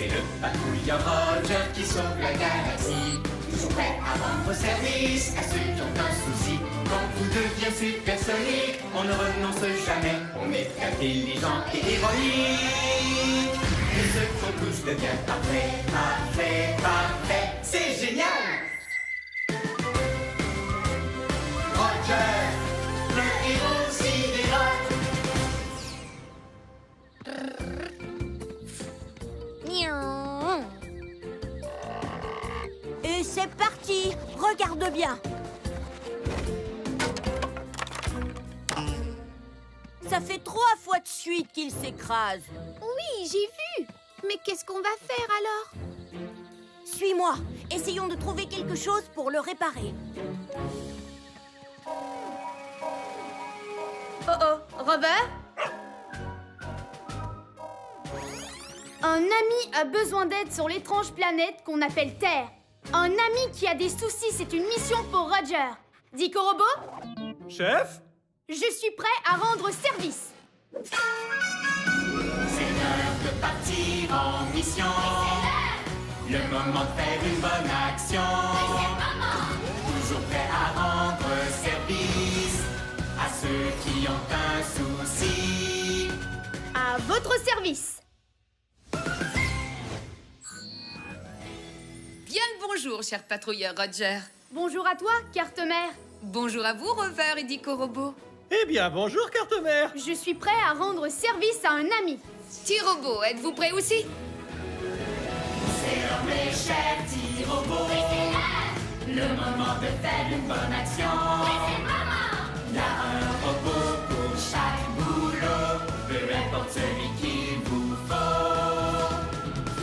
C'est le patrouilleur Roger qui sauve la galaxie. Toujours prêt à rendre service à ceux qui ont un souci. Quand tout devient supersonique, on ne renonce jamais. On est intelligent et héroïque. Et ce qu'on touche devient parfait, parfait, parfait. C'est génial! Roger, le héros sidéral. Et c'est parti! Regarde bien! Ça fait 3 fois de suite qu'il s'écrase. Oui, j'ai vu. Mais qu'est-ce qu'on va faire alors? Suis-moi. Essayons de trouver quelque chose pour le réparer. Oh, Robert? Un ami a besoin d'aide sur l'étrange planète qu'on appelle Terre. Un ami qui a des soucis, c'est une mission pour Roger. Dico Robot? Chef? Je suis prêt à rendre service. C'est l'heure de partir en mission. Le moment de faire une bonne action. Toujours prêt à rendre service à ceux qui ont un souci. À votre service. Bien le bonjour, cher patrouilleur Roger. Bonjour à toi, Carte-Mère. Bonjour à vous, Rover et Dico Robot. Eh bien, bonjour, Carte-Mère. Je suis prêt à rendre service à un ami. T-Robot, êtes-vous prêt aussi? C'est l'heure, mes chers petits robots. Le moment de faire une bonne action. Il y a un robot pour chaque boulot. Peu importe celui qu'il vous faut.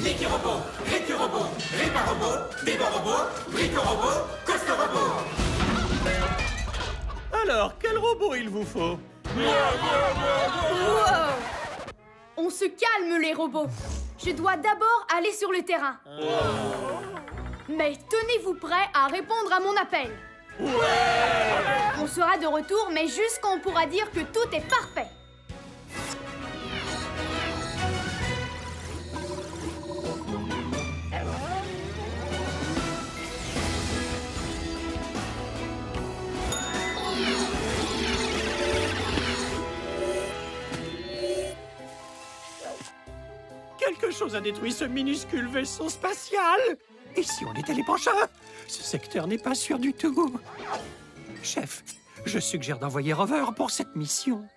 L'équi-robot, récu-robot, répar-robot, débat-robot, brico-robot, costo-robot. Alors, quel robot il vous faut? Wow! On se calme, les robots. Je dois d'abord aller sur le terrain. Mais tenez-vous prêts à répondre à mon appel. On sera de retour, mais juste quand on pourra dire que tout est parfait. Quelque chose a détruit ce minuscule vaisseau spatial. Et si on était les prochains? Ce secteur n'est pas sûr du tout. Chef, je suggère d'envoyer Rover pour cette mission.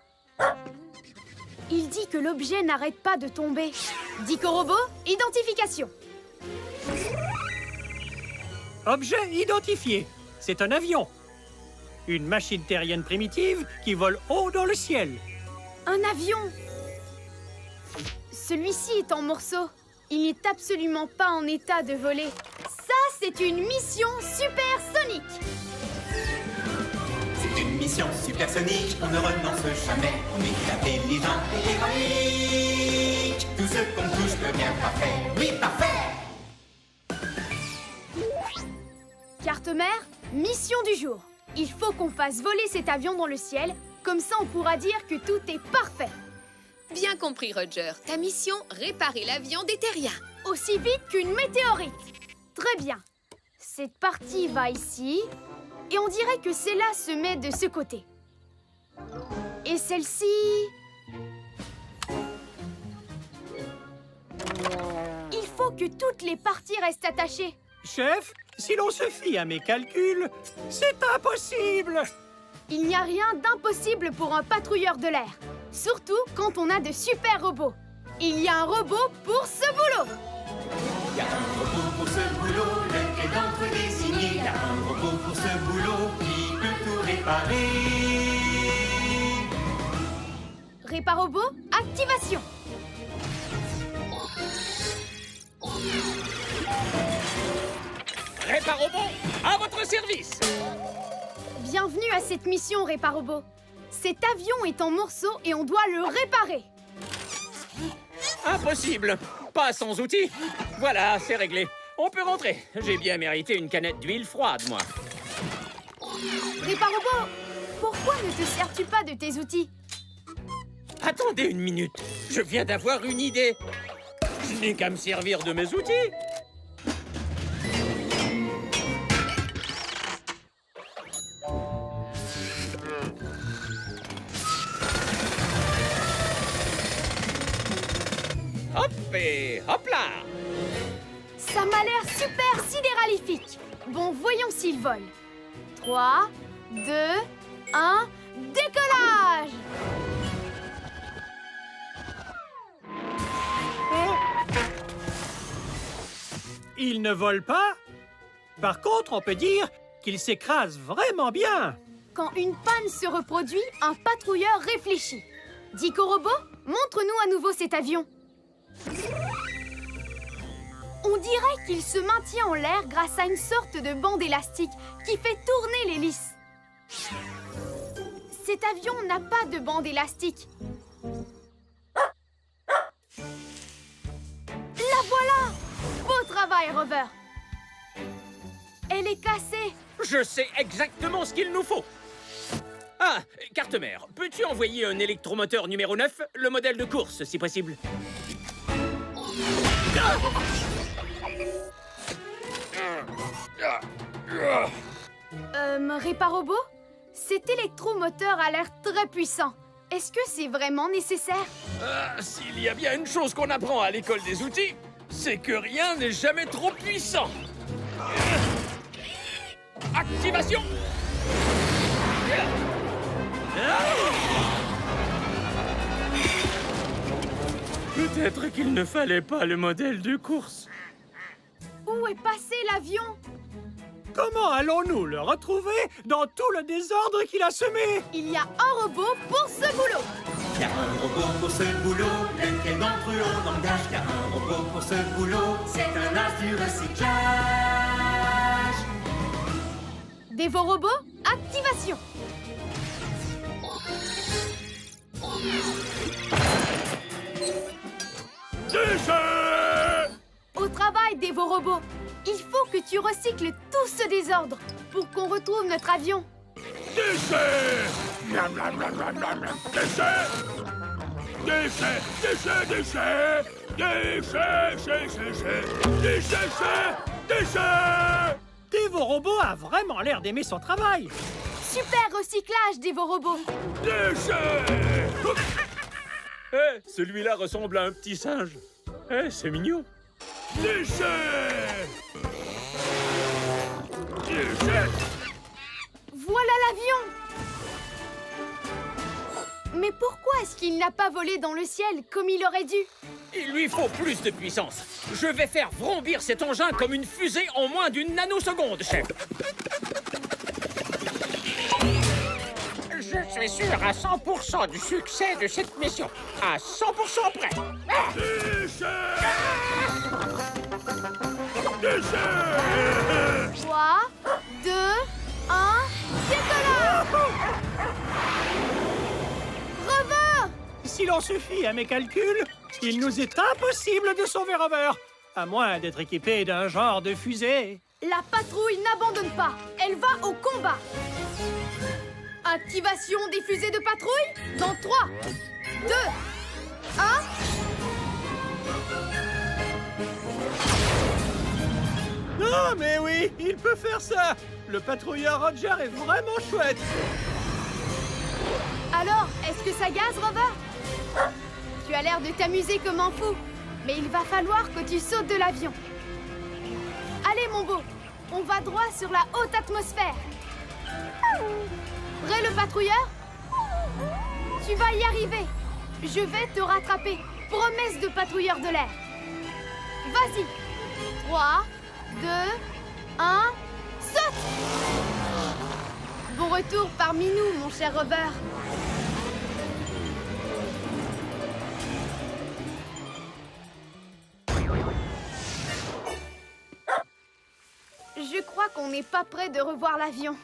Il dit que l'objet n'arrête pas de tomber. Dico Robot, identification. Objet identifié. C'est un avion. Une machine terrienne primitive qui vole haut dans le ciel. Un avion. Celui-ci est en morceaux. Il n'est absolument pas en état de voler. Ça, c'est une mission supersonique. C'est une mission supersonique, on ne renonce jamais. On est intelligent et héroïque. Tout ce qu'on touche devient parfait. Oui, parfait! Carte-Mère, mission du jour. Il faut qu'on fasse voler cet avion dans le ciel. Comme ça, on pourra dire que tout est parfait. Bien compris, Roger. Ta mission, réparer l'avion des terriens. Aussi vite qu'une météorite. Très bien. Cette partie va ici. Et on dirait que celle-là se met de ce côté. Et celle-ci... Il faut que toutes les parties restent attachées. Chef, si l'on se fie à mes calculs, c'est impossible. Il n'y a rien d'impossible pour un patrouilleur de l'air. Surtout quand on a de super robots. Il y a un robot pour ce boulot. Il y a un robot pour ce boulot, lequel d'entre désigné. Il y a un robot pour ce boulot qui peut tout réparer. Réparobot, activation. Réparobot, à votre service. Bienvenue à cette mission, Réparobot. Cet avion est en morceaux et on doit le réparer. Impossible. Pas sans outils. Voilà, c'est réglé. On peut rentrer. J'ai bien mérité une canette d'huile froide, moi. Réparobot, pourquoi ne te sers-tu pas de tes outils? Attendez une minute. Je viens d'avoir une idée. Je n'ai qu'à me servir de mes outils. Hop et hop là. Ça m'a l'air super sidéralifique. Bon, voyons s'il vole. 3, 2, 1, décollage! Il ne vole pas. Par contre, on peut dire qu'il s'écrase vraiment bien. Quand une panne se reproduit, un patrouilleur réfléchit. Dico Robot, montre-nous à nouveau cet avion. On dirait qu'il se maintient en l'air grâce à une sorte de bande élastique qui fait tourner l'hélice. Cet avion n'a pas de bande élastique. La voilà! Beau travail, Rover! Elle est cassée. Je sais exactement ce qu'il nous faut. Ah, carte-mère, peux-tu envoyer un électromoteur numéro 9, le modèle de course, si possible? Réparobot? Cet électromoteur a l'air très puissant. Est-ce que c'est vraiment nécessaire? S'il y a bien une chose qu'on apprend à l'école des outils, c'est que rien n'est jamais trop puissant. Activation! Peut-être qu'il ne fallait pas le modèle de course. Où est passé l'avion? Comment allons-nous le retrouver dans tout le désordre qu'il a semé? Il y a un robot pour ce boulot. Y a un robot pour ce boulot, lequel d'entre eux on engage? Y a un robot pour ce boulot, c'est un as du recyclage. Dévorobot, activation. Déchet! Au travail, Dévorobot. Il faut que tu recycles tout ce désordre pour qu'on retrouve notre avion. Déchet! Déchet! Déchet! Déchet! Déchet! Déchet! Déchet! Dévorobot a vraiment l'air d'aimer son travail. Super recyclage, Dévorobot. Déchet! Celui-là ressemble à un petit singe. C'est mignon. Déchet! Déchet! Voilà l'avion. Mais pourquoi est-ce qu'il n'a pas volé dans le ciel comme il aurait dû? Il lui faut plus de puissance. Je vais faire vrombir cet engin comme une fusée en moins d'une nanoseconde, chef. Je suis sûr à 100% du succès de cette mission. À 100% près. Déchet! Déchet! 3, 2, 1, décollage! Rover! Si l'on se fie à mes calculs, il nous est impossible de sauver Rover, à moins d'être équipé d'un genre de fusée. La patrouille n'abandonne pas. Elle va au combat. Activation des fusées de patrouille dans 3, 2, 1. Non, mais oui, il peut faire ça. Le patrouilleur Roger est vraiment chouette. Alors, est-ce que ça gaze, Rover? Tu as l'air de t'amuser comme un fou, mais il va falloir que tu sautes de l'avion. Allez, mon beau, on va droit sur la haute atmosphère. Prêt, le patrouilleur? Tu vas y arriver. Je vais te rattraper. Promesse de patrouilleur de l'air. Vas-y. 3, 2, 1, saute! Bon retour parmi nous, mon cher Rover. Je crois qu'on n'est pas prêt de revoir l'avion.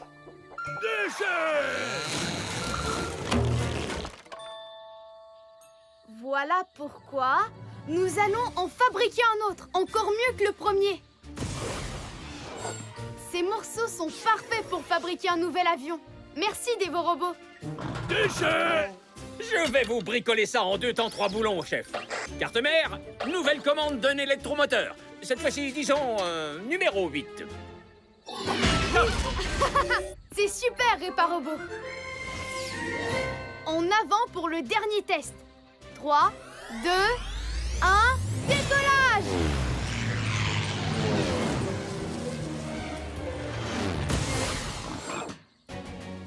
Voilà pourquoi nous allons en fabriquer un autre, encore mieux que le premier. Ces morceaux sont parfaits pour fabriquer un nouvel avion. Merci, Dévorobot. Déchet! Je vais vous bricoler ça en 2 temps 3 boulons, chef. Carte-mère, nouvelle commande d'un électromoteur. Cette fois-ci, disons, numéro 8. C'est super, Réparobot. En avant pour le dernier test. 3, 2, 1, décollage!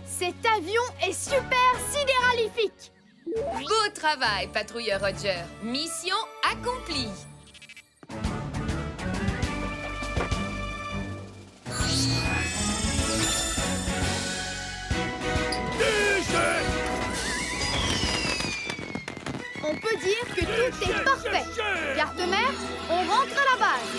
Cet avion est super sidéralifique! Beau travail, patrouilleur Roger. Mission accomplie. On peut dire que tout est parfait. Carte-mère, on rentre à la base.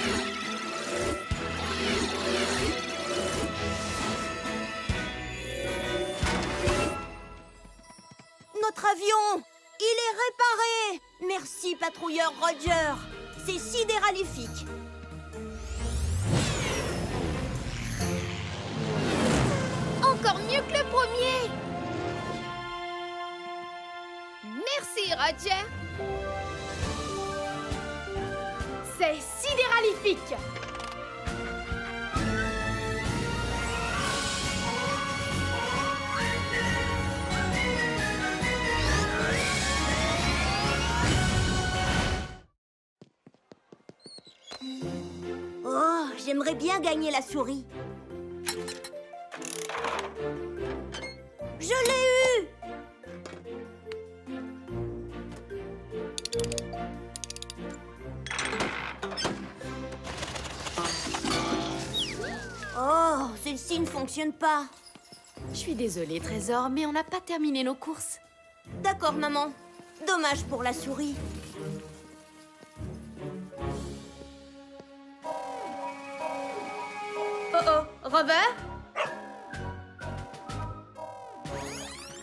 Notre avion, il est réparé. Merci, patrouilleur Roger. C'est sidéralifique. Encore mieux que le premier. Merci, Roger. C'est sidéralifique. Oh, j'aimerais bien gagner la souris. Je l'ai eu! Oh, celle-ci ne fonctionne pas. Je suis désolée, Trésor, mais on n'a pas terminé nos courses. D'accord, maman. Dommage pour la souris. Oh oh, Rover?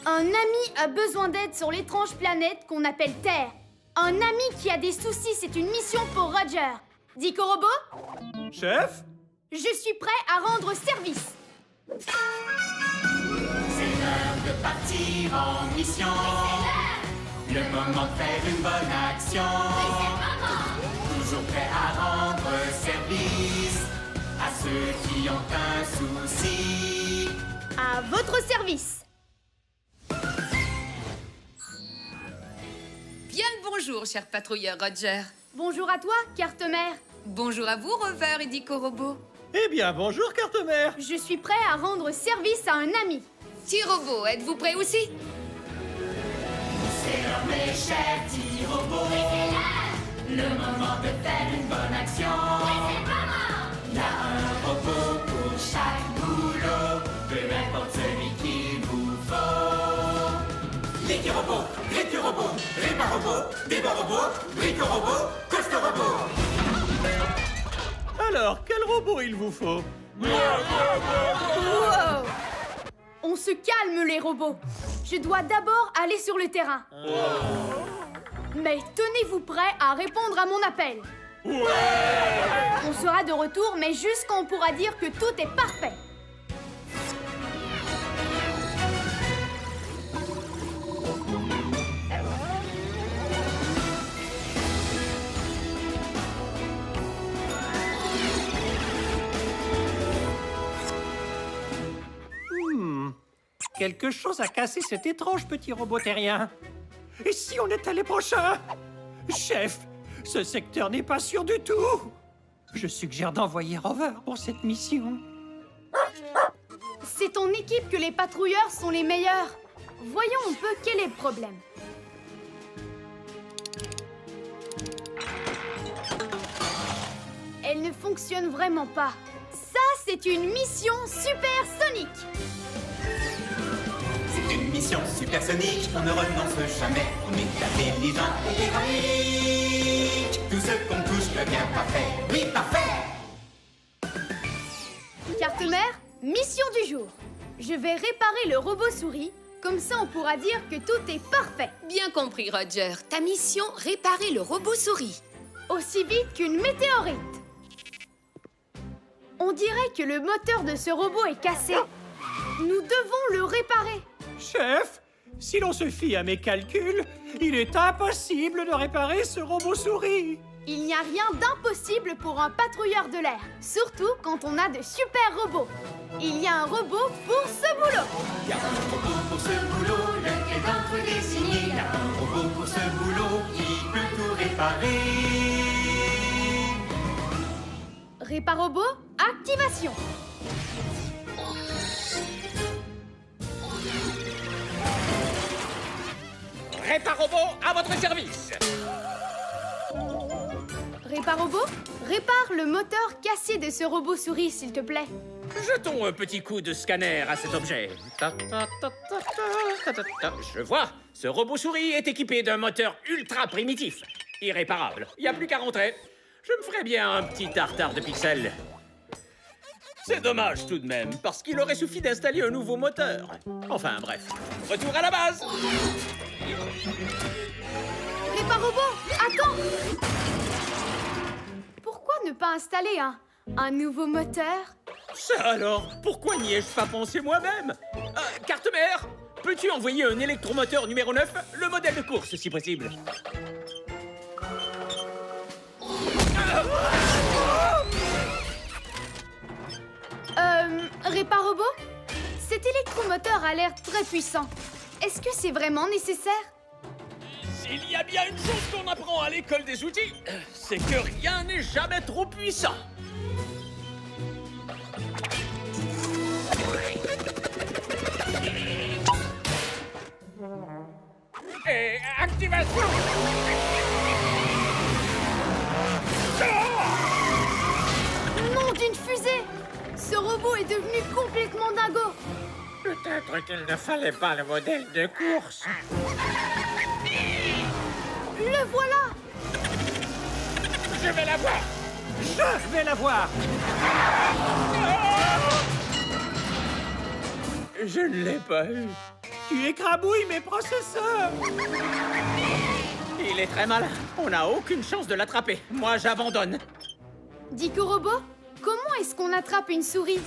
Un ami a besoin d'aide sur l'étrange planète qu'on appelle Terre. Un ami qui a des soucis, c'est une mission pour Roger. Dico Robot, Chef? je suis prêt à rendre service. C'est l'heure de partir en mission. Le moment de faire une bonne action. Toujours prêt à rendre service à ceux qui ont un souci. À votre service. Bien le bonjour, cher patrouilleur Roger. Bonjour à toi, Carte-mère. Bonjour à vous, Rover et Dico Robot. Eh bien, bonjour, carte-mère. Je suis prêt à rendre service à un ami. T-Robot, êtes-vous prêt aussi? C'est l'heure, mes chers petits robots. Le moment de faire une bonne action. Il y a un robot pour chaque boulot, peu importe celui qu'il vous faut. Liquid-robot, Récu-robot, Répa-robot, Débat-robot, Brico-robot, Coste-robot. Alors, quel robot il vous faut? Wow! On se calme, les robots. Je dois d'abord aller sur le terrain. Mais tenez-vous prêts à répondre à mon appel. On sera de retour, mais juste quand on pourra dire que tout est parfait. Quelque chose a cassé cet étrange petit robot terrien. Et si on était les prochains? Chef, ce secteur n'est pas sûr du tout. Je suggère d'envoyer Rover pour cette mission. C'est en équipe que les patrouilleurs sont les meilleurs. Voyons un peu quel est le problème. Elle ne fonctionne vraiment pas. Ça, c'est une mission supersonique. C'est une mission supersonique, on ne renonce jamais. On est intelligent et héroïque. Tout ce qu'on touche devient parfait. Oui, parfait! Carte-mère, mission du jour. Je vais réparer le robot souris. Comme ça, on pourra dire que tout est parfait. Bien compris, Roger. Ta mission, réparer le robot souris. Aussi vite qu'une météorite. On dirait que le moteur de ce robot est cassé. Nous devons le réparer. Chef, Si l'on se fie à mes calculs, il est impossible de réparer ce robot souris. Il n'y a rien d'impossible pour un patrouilleur de l'air, surtout quand on a de super robots. Il y a un robot pour ce boulot. Il y a un robot pour ce boulot, le quai d'entre désigné. Il y a un robot pour ce boulot qui peut tout réparer. Réparobot, activation. Réparobot, à votre service. Réparobot, répare le moteur cassé de ce robot souris, s'il te plaît. Jetons un petit coup de scanner à cet objet. Je vois, ce robot souris est équipé d'un moteur ultra primitif. Irréparable. Il n'y a plus qu'à rentrer. Je me ferais bien un petit tartare de pixels. C'est dommage tout de même, parce qu'il aurait suffi d'installer un nouveau moteur. Enfin bref, retour à la base. Réparobot, attends. Pourquoi ne pas installer un nouveau moteur? Ça alors, pourquoi n'y ai-je pas pensé moi-même? Carte-mère, peux-tu envoyer un électromoteur numéro 9, le modèle de course si possible? Réparobot, cet électromoteur a l'air très puissant. Est-ce que c'est vraiment nécessaire? S'il y a bien une chose qu'on apprend à l'école des outils, c'est que rien n'est jamais trop puissant. Et activation! Nom d'une fusée! Ce robot est devenu complètement dingo. Peut-être qu'il ne fallait pas le modèle de course. Le voilà! Je vais la voir! Je vais la voir. Je ne l'ai pas eu. Tu écrabouilles mes processeurs. Il est très malin. On n'a aucune chance de l'attraper. Moi, j'abandonne. Dico Robot, comment est-ce qu'on attrape une souris?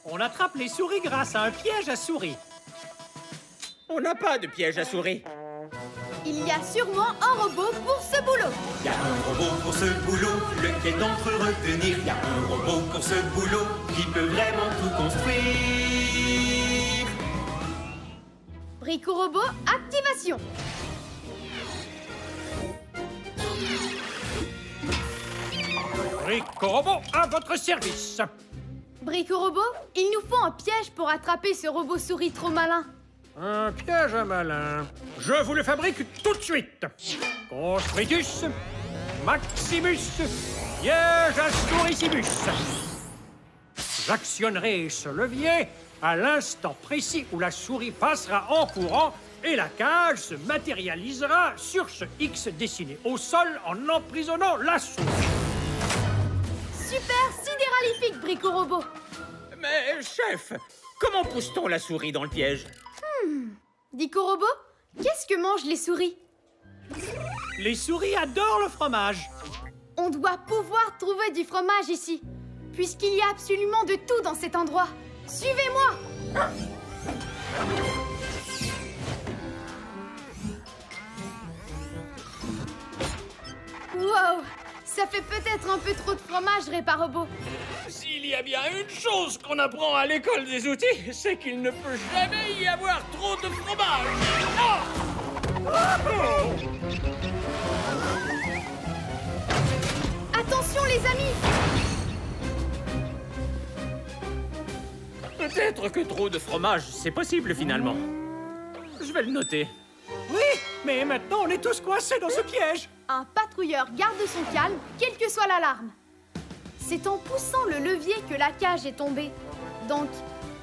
On attrape les souris grâce à un piège à souris. On n'a pas de piège à souris. Il y a sûrement un robot pour ce boulot. Il y a un robot pour ce boulot, lequel d'entre eux retenir? Il y a un robot pour ce boulot qui peut vraiment tout construire. Brico Robot, activation. Brico Robot à votre service. Brico Robot, il nous faut un piège pour attraper ce robot souris trop malin. Un piège à malin. Je vous le fabrique tout de suite. Construitus, Maximus, piège à souricibus. J'actionnerai ce levier à l'instant précis où la souris passera en courant et la cage se matérialisera sur ce X dessiné au sol en emprisonnant la souris. Super sidéralifique, Brico Robot. Mais, chef, comment pousse-t-on la souris dans le piège? Dico Robot, qu'est-ce que mangent les souris? Les souris adorent le fromage. On doit pouvoir trouver du fromage ici, puisqu'il y a absolument de tout dans cet endroit. Suivez-moi! Wow! Ça fait peut-être un peu trop de fromage, Réparobot. S'il y a bien une chose qu'on apprend à l'école des outils, c'est qu'il ne peut jamais y avoir trop de fromage. Attention, les amis! Peut-être que trop de fromage, c'est possible finalement. Je vais le noter. Oui, mais maintenant on est tous coincés dans ce piège. Un patrouilleur garde son calme, quelle que soit l'alarme. C'est en poussant le levier que la cage est tombée. Donc,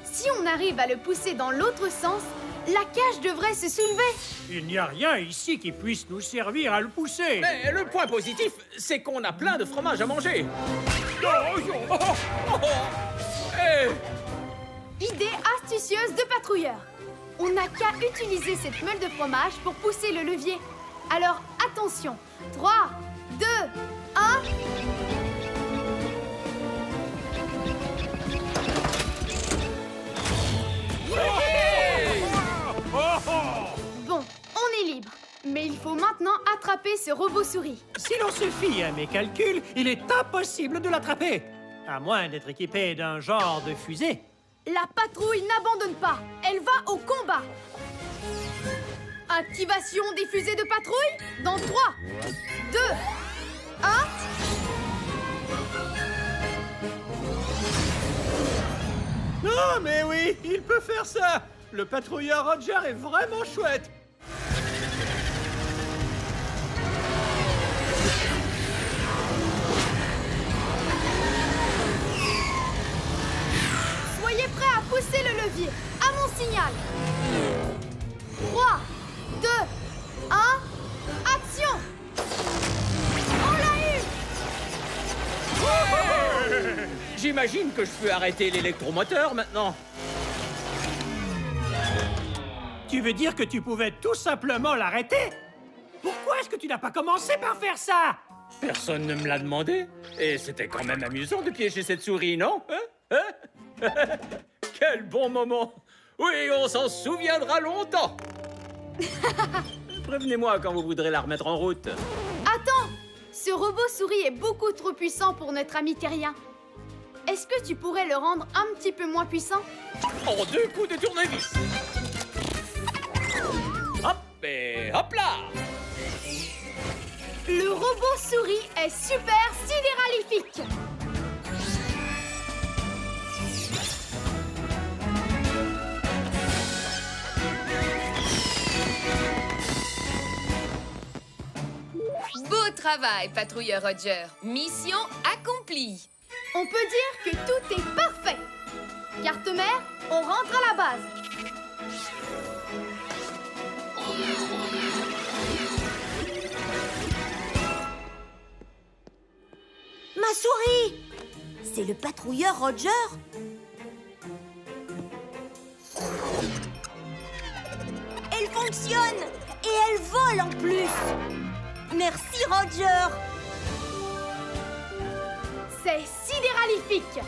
si on arrive à le pousser dans l'autre sens, la cage devrait se soulever. Il n'y a rien ici qui puisse nous servir à le pousser. Mais le point positif, c'est qu'on a plein de fromage à manger. Idée astucieuse de patrouilleur. On n'a qu'à utiliser cette meule de fromage pour pousser le levier. Alors, attention. 3, 2, 1... Oh, oh, faut maintenant attraper ce robot souris. Si l'on se fie à mes calculs, il est impossible de l'attraper. À moins d'être équipé d'un genre de fusée. La patrouille n'abandonne pas. Elle va au combat. Activation des fusées de patrouille dans 3, 2, 1... Non, mais oui, il peut faire ça. Le patrouilleur Roger est vraiment chouette. Soyez prêts à pousser le levier. À mon signal. 3, 2, 1... Action! On l'a eu! J'imagine que je peux arrêter l'électromoteur maintenant. Tu veux dire que tu pouvais tout simplement l'arrêter? Pourquoi est-ce que tu n'as pas commencé par faire ça? Personne ne me l'a demandé. Et c'était quand même amusant de piéger cette souris, non? Hein? Quel bon moment! Oui, on s'en souviendra longtemps. Prévenez-moi quand vous voudrez la remettre en route. Attends! Ce robot souris est beaucoup trop puissant pour notre ami terrien. Est-ce que tu pourrais le rendre un petit peu moins puissant? En 2 coups de tournevis. Hop et hop là! Le robot souris est super sidéralifique! Beau travail, patrouilleur Roger. Mission accomplie. On peut dire que tout est parfait. Carte-mère, on rentre à la base. Ma souris! C'est le patrouilleur Roger? Elle fonctionne! Et elle vole en plus! Merci Roger! C'est sidéralifique!